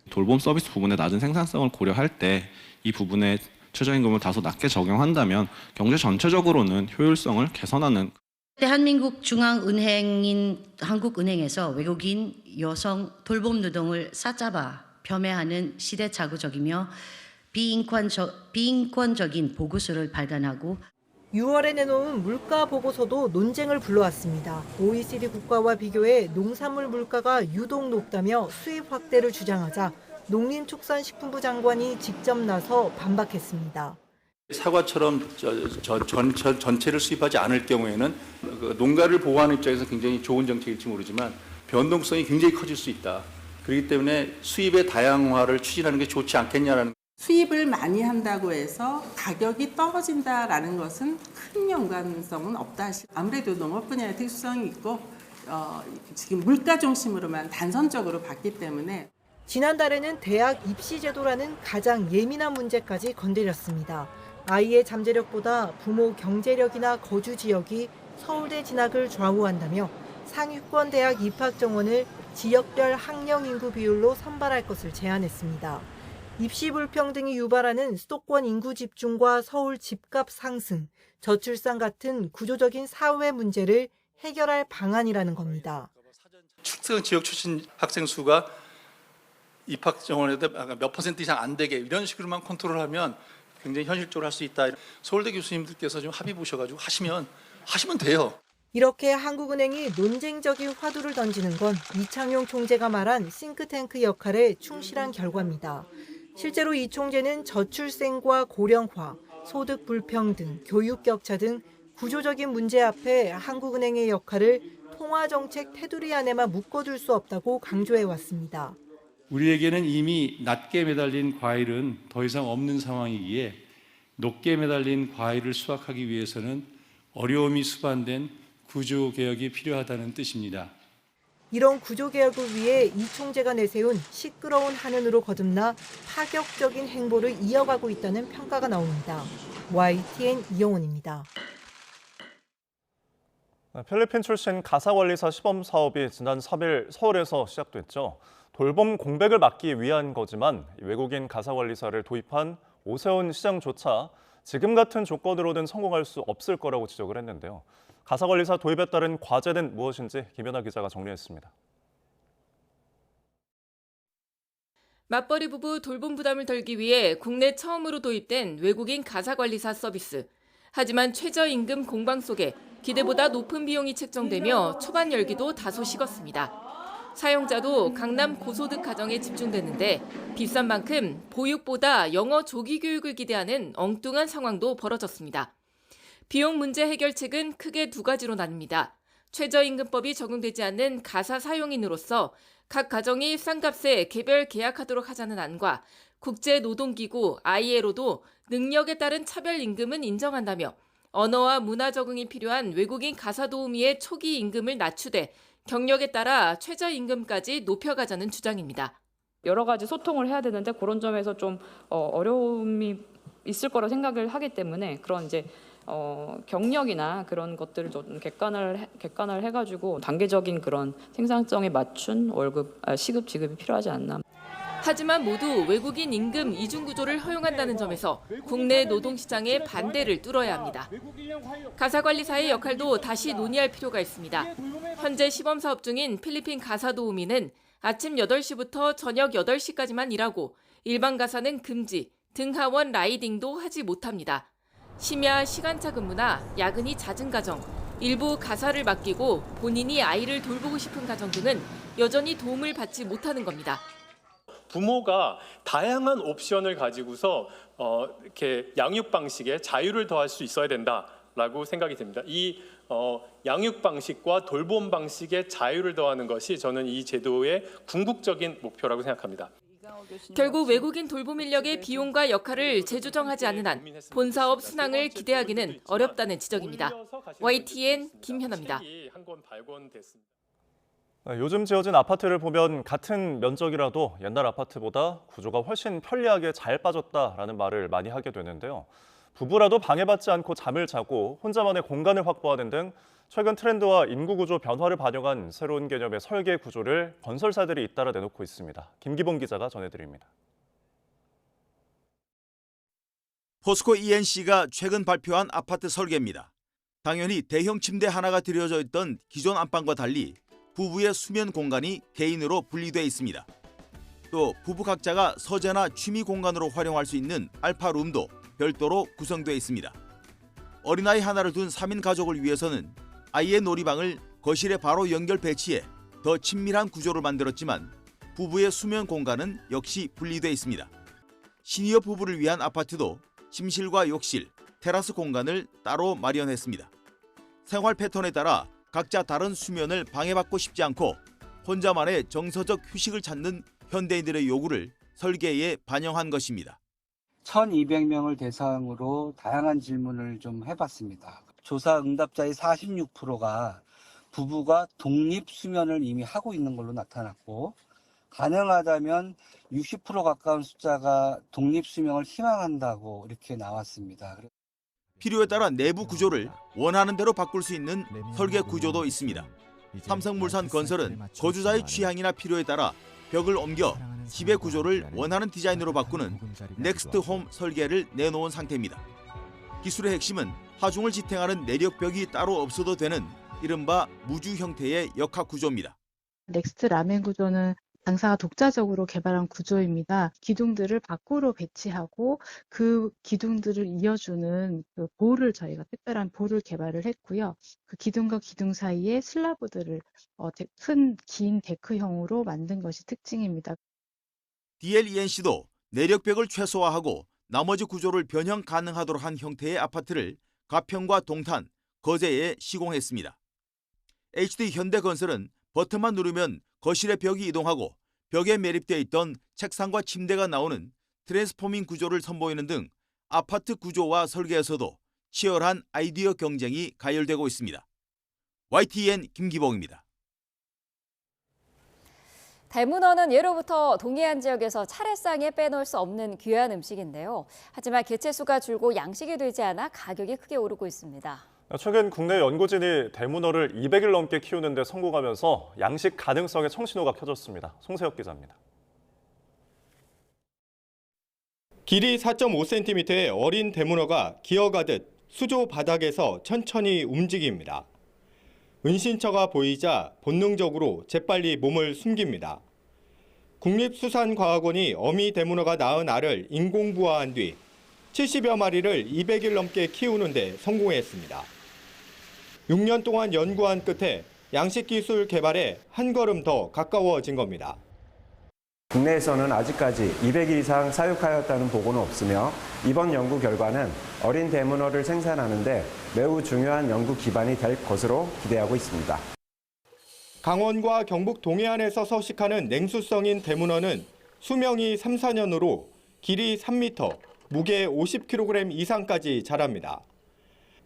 Speaker 5: 돌봄 서비스 부분의 낮은 생산성을 고려할 때 이 부분에 최저임금을 다소 낮게 적용한다면 경제 전체적으로는 효율성을 개선하는.
Speaker 6: 대한민국 중앙은행인 한국은행에서 외국인 여성 돌봄 노동을 싸잡아 폄훼하는 시대착오적이며 비인권적인 보고서를 발간하고
Speaker 4: 6월에 내놓은 물가 보고서도 논쟁을 불러왔습니다. OECD 국가와 비교해 농산물 물가가 유독 높다며 수입 확대를 주장하자 농림축산식품부 장관이 직접 나서 반박했습니다.
Speaker 7: 사과처럼 전체를 수입하지 않을 경우에는 농가를 보호하는 입장에서 굉장히 좋은 정책일지 모르지만 변동성이 굉장히 커질 수 있다. 그렇기 때문에 수입의 다양화를 추진하는 게 좋지 않겠냐라는.
Speaker 8: 수입을 많이 한다고 해서 가격이 떨어진다라는 것은 큰 연관성은 없다. 아무래도 농업 분야의 특수성이 있고 지금 물가 중심으로만 단선적으로 봤기 때문에.
Speaker 4: 지난달에는 대학 입시 제도라는 가장 예민한 문제까지 건드렸습니다. 아이의 잠재력보다 부모 경제력이나 거주 지역이 서울대 진학을 좌우한다며 상위권 대학 입학 정원을 지역별 학령 인구 비율로 선발할 것을 제안했습니다. 입시 불평등이 유발하는 수도권 인구 집중과 서울 집값 상승, 저출산 같은 구조적인 사회 문제를 해결할 방안이라는 겁니다.
Speaker 7: 특정 지역 출신 학생 수가 입학 정원에도 몇 % 이상 안 되게 이런 식으로만 컨트롤하면 굉장히 현실적으로 할 수 있다. 서울대 교수님들께서 좀 합의 보셔가지고 하시면 돼요.
Speaker 4: 이렇게 한국은행이 논쟁적인 화두를 던지는 건 이창용 총재가 말한 싱크탱크 역할에 충실한 결과입니다. 실제로 이 총재는 저출생과 고령화, 소득 불평등, 교육 격차 등 구조적인 문제 앞에 한국은행의 역할을 통화정책 테두리 안에만 묶어둘 수 없다고 강조해왔습니다.
Speaker 22: 우리에게는 이미 낮게 매달린 과일은 더 이상 없는 상황이기에 높게 매달린 과일을 수확하기 위해서는 어려움이 수반된 구조개혁이 필요하다는 뜻입니다.
Speaker 4: 이런 구조개혁을 위해 이 총재가 내세운 시끄러운 한은으로 거듭나 파격적인 행보를 이어가고 있다는 평가가 나옵니다. YTN 이영원입니다.
Speaker 2: 필리핀 출신 가사관리사 시범 사업이 지난 3일 서울에서 시작됐죠. 돌봄 공백을 막기 위한 거지만 외국인 가사관리사를 도입한 오세훈 시장조차 지금 같은 조건으로는 성공할 수 없을 거라고 지적을 했는데요. 가사관리사 도입에 따른 과제는 무엇인지 김연아 기자가 정리했습니다.
Speaker 23: 맞벌이 부부 돌봄 부담을 덜기 위해 국내 처음으로 도입된 외국인 가사관리사 서비스. 하지만 최저임금 공방 속에 기대보다 높은 비용이 책정되며 초반 열기도 다소 식었습니다. 사용자도 강남 고소득 가정에 집중됐는데 비싼 만큼 보육보다 영어 조기 교육을 기대하는 엉뚱한 상황도 벌어졌습니다. 비용 문제 해결책은 크게 두 가지로 나뉩니다. 최저임금법이 적용되지 않는 가사 사용인으로서 각 가정이 싼 값에 개별 계약하도록 하자는 안과 국제노동기구 ILO도 능력에 따른 차별 임금은 인정한다며 언어와 문화 적응이 필요한 외국인 가사 도우미의 초기 임금을 낮추되 경력에 따라 최저임금까지 높여가자는 주장입니다.
Speaker 24: 여러 가지 소통을 해야 되는데 그런 점에서 좀 어려움이 있을 거라 생각을 하기 때문에 그런 이제 경력이나 그런 것들을 좀 객관을 해가지고 단계적인 그런 생산성에 맞춘 시급 지급이 필요하지 않나.
Speaker 23: 하지만 모두 외국인 임금 이중 구조를 허용한다는 점에서 국내 노동시장의 반대를 뚫어야 합니다. 가사관리사의 역할도 다시 논의할 필요가 있습니다. 현재 시범 사업 중인 필리핀 가사 도우미는 아침 8시부터 저녁 8시까지만 일하고 일반 가사는 금지, 등하원 라이딩도 하지 못합니다. 심야 시간차 근무나 야근이 잦은 가정, 일부 가사를 맡기고 본인이 아이를 돌보고 싶은 가정 등은 여전히 도움을 받지 못하는 겁니다.
Speaker 9: 부모가 다양한 옵션을 가지고서 이렇게 양육 방식에 자유를 더할 수 있어야 된다라고 생각이 듭니다. 이 양육 방식과 돌봄 방식에 자유를 더하는 것이 저는 이 제도의 궁극적인 목표라고 생각합니다.
Speaker 23: 결국 외국인 돌봄 인력의 비용과 역할을 재조정하지 않는 한 본사업 순항을 기대하기는 어렵다는 지적입니다. YTN 김현아입니다.
Speaker 2: 요즘 지어진 아파트를 보면 같은 면적이라도 옛날 아파트보다 구조가 훨씬 편리하게 잘 빠졌다라는 말을 많이 하게 되는데요. 부부라도 방해받지 않고 잠을 자고 혼자만의 공간을 확보하는 등 최근 트렌드와 인구 구조 변화를 반영한 새로운 개념의 설계 구조를 건설사들이 잇따라 내놓고 있습니다. 김기봉 기자가 전해드립니다.
Speaker 10: 포스코 ENC가 최근 발표한 아파트 설계입니다. 당연히 대형 침대 하나가 들여져 있던 기존 안방과 달리 부부의 수면 공간이 개인으로 분리돼 있습니다. 또 부부 각자가 서재나 취미 공간으로 활용할 수 있는 알파룸도 별도로 구성되어 있습니다. 어린아이 하나를 둔 3인 가족을 위해서는 아이의 놀이방을 거실에 바로 연결 배치해 더 친밀한 구조를 만들었지만 부부의 수면 공간은 역시 분리돼 있습니다. 시니어 부부를 위한 아파트도 침실과 욕실, 테라스 공간을 따로 마련했습니다. 생활 패턴에 따라 각자 다른 수면을 방해받고 싶지 않고 혼자만의 정서적 휴식을 찾는 현대인들의 요구를 설계에 반영한 것입니다.
Speaker 11: 1,200명을 대상으로 다양한 질문을 좀 해봤습니다. 조사 응답자의 46%가 부부가 독립 수면을 이미 하고 있는 걸로 나타났고, 가능하다면 60% 가까운 숫자가 독립 수면을 희망한다고 이렇게 나왔습니다.
Speaker 10: 필요에 따라 내부 구조를 원하는 대로 바꿀 수 있는 설계 구조도 있습니다. 삼성물산 건설은 거주자의 취향이나 필요에 따라 벽을 옮겨 집의 구조를 원하는 디자인으로 바꾸는 넥스트 홈 설계를 내놓은 상태입니다. 기술의 핵심은 하중을 지탱하는 내력벽이 따로 없어도 되는 이른바 무주 형태의 역학 구조입니다.
Speaker 12: 넥스트 라멘 구조는 당사가 독자적으로 개발한 구조입니다. 기둥들을 밖으로 배치하고 그 기둥들을 이어주는 그 볼을 저희가 특별한 볼을 개발을 했고요. 그 기둥과 기둥 사이에 슬라브들을 큰 긴 데크형으로 만든 것이 특징입니다.
Speaker 10: DLENC도 내력벽을 최소화하고 나머지 구조를 변형 가능하도록 한 형태의 아파트를 가평과 동탄, 거제에 시공했습니다. HD 현대건설은 버튼만 누르면 거실의 벽이 이동하고 벽에 매립되어 있던 책상과 침대가 나오는 트랜스포밍 구조를 선보이는 등 아파트 구조와 설계에서도 치열한 아이디어 경쟁이 가열되고 있습니다. YTN 김기봉입니다.
Speaker 1: 대문어는 예로부터 동해안 지역에서 차례상에 빼놓을 수 없는 귀한 음식인데요. 하지만 개체수가 줄고 양식이 되지 않아 가격이 크게 오르고 있습니다.
Speaker 2: 최근 국내 연구진이 대문어를 200일 넘게 키우는 데 성공하면서 양식 가능성의 청신호가 켜졌습니다. 송세혁 기자입니다.
Speaker 25: 길이 4.5cm의 어린 대문어가 기어가듯 수조 바닥에서 천천히 움직입니다. 은신처가 보이자 본능적으로 재빨리 몸을 숨깁니다. 국립수산과학원이 어미 대문어가 낳은 알을 인공부화한 뒤 70여 마리를 200일 넘게 키우는 데 성공했습니다. 6년 동안 연구한 끝에 양식 기술 개발에 한 걸음 더 가까워진 겁니다.
Speaker 26: 국내에서는 아직까지 200일 이상 사육하였다는 보고는 없으며 이번 연구 결과는 어린 대문어를 생산하는 데 매우 중요한 연구 기반이 될 것으로 기대하고 있습니다.
Speaker 25: 강원과 경북 동해안에서 서식하는 냉수성인 대문어는 수명이 3, 4년으로 길이 3m, 무게 50kg 이상까지 자랍니다.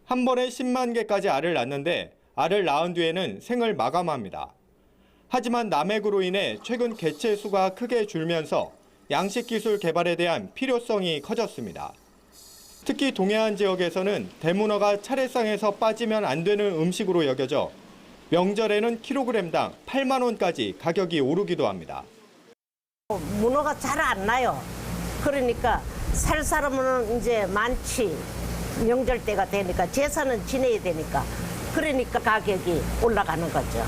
Speaker 25: 한 번에 10만 개까지 알을 낳는데 알을 낳은 뒤에는 생을 마감합니다. 하지만 남획으로 인해 최근 개체 수가 크게 줄면서 양식 기술 개발에 대한 필요성이 커졌습니다. 특히 동해안 지역에서는 대문어가 차례상에서 빠지면 안 되는 음식으로 여겨져 명절에는 킬로그램당 8만 원까지 가격이 오르기도 합니다.
Speaker 27: 문어가 잘 안 나요. 그러니까 살 사람은 이제 많지. 명절 때가 되니까 제사는 지내야 되니까 그러니까 가격이 올라가는 거죠.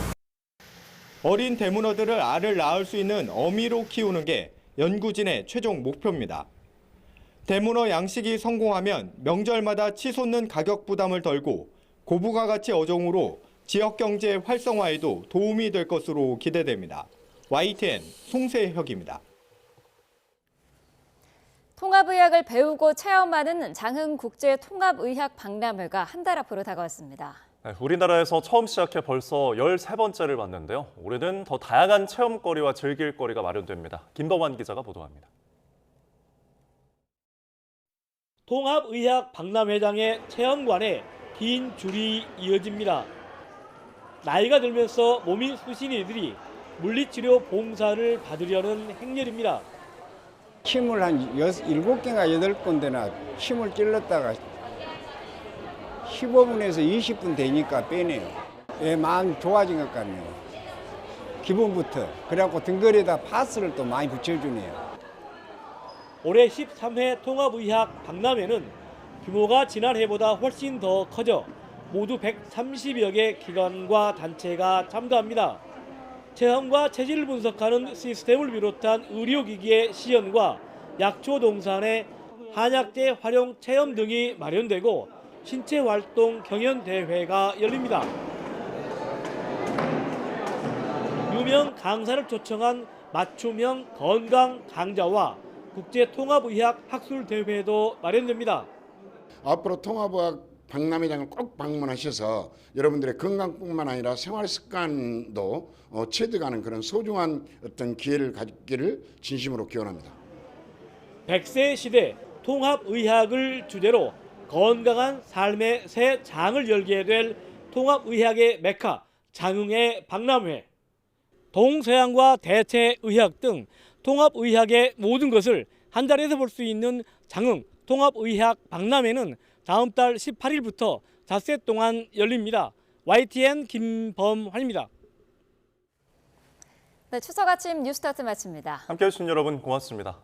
Speaker 25: 어린 대문어들을 알을 낳을 수 있는 어미로 키우는 게 연구진의 최종 목표입니다. 대문어 양식이 성공하면 명절마다 치솟는 가격 부담을 덜고 고부가 가치 어종으로 지역 경제 활성화에도 도움이 될 것으로 기대됩니다. YTN 송세혁입니다.
Speaker 1: 통합의학을 배우고 체험하는 장흥국제통합의학 박람회가 한 달 앞으로 다가왔습니다.
Speaker 2: 네, 우리나라에서 처음 시작해 벌써 13번째를 맞는데요. 올해는 더 다양한 체험거리와 즐길거리가 마련됩니다. 김범환 기자가 보도합니다.
Speaker 3: 통합의학 박람회장의 체험관에 긴 줄이 이어집니다. 나이가 들면서 몸이 쑤신 이들이 물리치료 봉사를 받으려는 행렬입니다.
Speaker 14: 침을 한 7개가 8군데나 침을 찔렀다가 15분에서 20분 되니까 빼내요. 마음 좋아진 것 같네요. 기분부터. 그래갖고 등걸이에다 파스를 또 많이 붙여주네요.
Speaker 3: 올해 13회 통합의학 박람회는 규모가 지난해보다 훨씬 더 커져 모두 130여 개 기관과 단체가 참가합니다. 체험과 체질을 분석하는 시스템을 비롯한 의료기기의 시연과 약초 동산의 한약재 활용 체험 등이 마련되고 신체활동 경연대회가 열립니다. 유명 강사를 초청한 맞춤형 건강 강좌와 국제통합의학 학술대회도 마련됩니다.
Speaker 15: 앞으로 통합의학 박람회장을 꼭 방문하셔서 여러분들의 건강뿐만 아니라 생활 습관도 체득하는 그런 소중한 어떤 기회를 갖기를 진심으로 기원합니다.
Speaker 3: 100세 시대 통합의학을 주제로 건강한 삶의 새 장을 열게 될 통합의학의 메카 장흥의 박람회. 동서양과 대체의학 등 통합의학의 모든 것을 한 자리에서 볼 수 있는 장흥 통합의학 박람회는 다음 달 18일부터 닷새 동안 열립니다. YTN 김범환입니다.
Speaker 1: 네, 추석 아침 뉴스타트 마칩니다.
Speaker 2: 함께해 주신 여러분 고맙습니다.